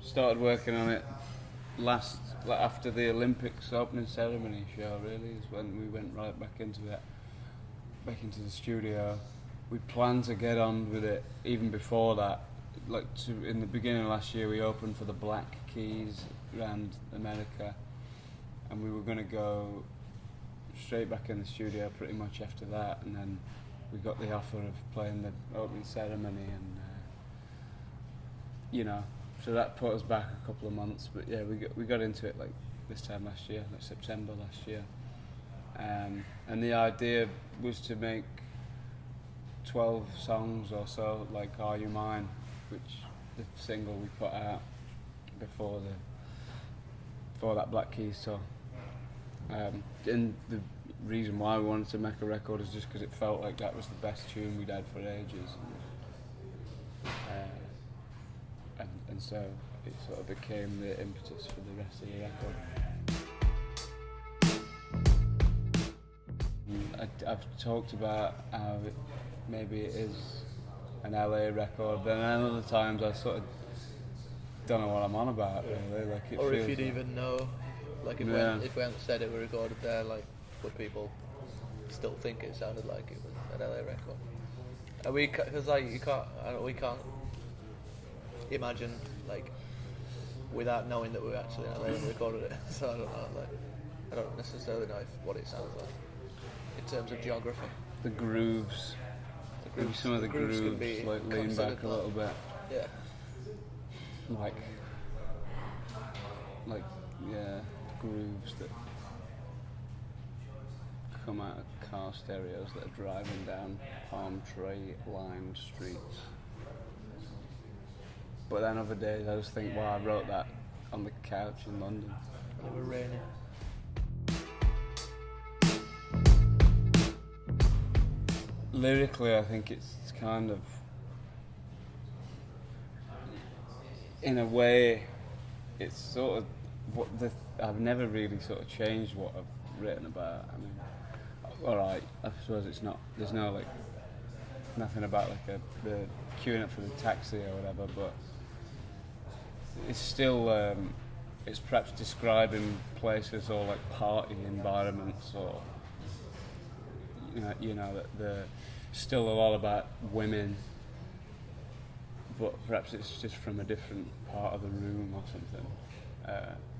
Started working on it after the Olympics opening ceremony show. Really, is when we went right back into it, back into the studio. We planned to get on with it even before that. In the beginning of last year, we opened for the Black Keys around America, and we were going to go straight back in the studio pretty much after that, and then we got the offer of playing the opening ceremony, and so that put us back a couple of months. But yeah, we got into it like this time last year, like September last year, and the idea was to make 12 songs or so, like Are You Mine, which the single we put out before that Black Keys tour. And the reason why we wanted to make a record is just because it felt like that was the best tune we'd had for ages. And so it sort of became the impetus for the rest of the record. I've talked about how maybe it is an LA record, then other times I sort of don't know what I'm on about, really. Like it or feels if you'd even know, like if we hadn't said it, we recorded there, like would people still think it sounded like it was an LA record? And because like we can't imagine like without knowing that we were actually in LA when we recorded it. So I don't know, like I don't necessarily know what it sounds like in terms of geography. The grooves. Maybe some of the grooves like lean back a little bit. Yeah. Like grooves that come out of car stereos that are driving down palm tree lined streets. But then other days I just think, wow, I wrote that on the couch in London. And it was raining. Lyrically, I think it's kind of, in a way, it's sort of I've never really sort of changed what I've written about. I mean, alright, I suppose it's not. There's no like nothing about like the queuing up for the taxi or whatever, but it's still it's perhaps describing places or like party environments, or you know that the still a lot about women, but perhaps it's just from a different part of the room or something,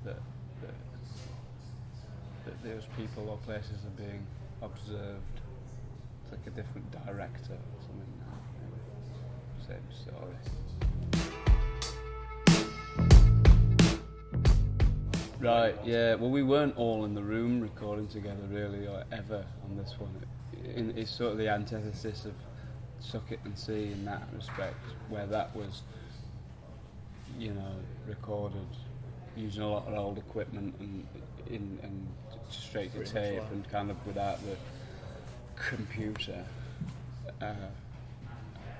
that those people or places are being observed. It's like a different director or something. Same story. Right, yeah. Well, we weren't all in the room recording together, really, or ever on this one. It's sort of the antithesis of Suck It and See in that respect, where that was, recorded using a lot of old equipment and straight to tape and kind of without the computer.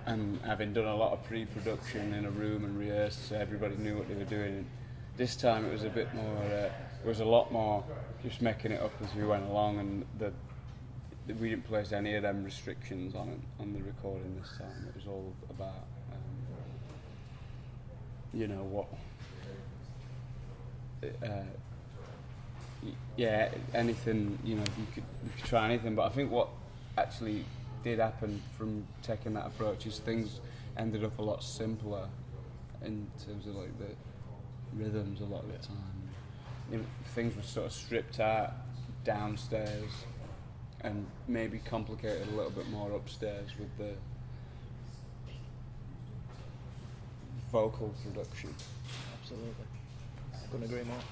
And having done a lot of pre-production in a room and rehearsed, so everybody knew what they were doing. This time it was a bit more, it was a lot more just making it up as we went along, and we didn't place any of them restrictions on the recording this time. It was all about, anything, you could try anything, but I think what actually did happen from taking that approach is things ended up a lot simpler in terms of like the rhythms a lot of the time. Things were sort of stripped out downstairs and maybe complicated a little bit more upstairs with the vocal production. Absolutely. Couldn't agree more.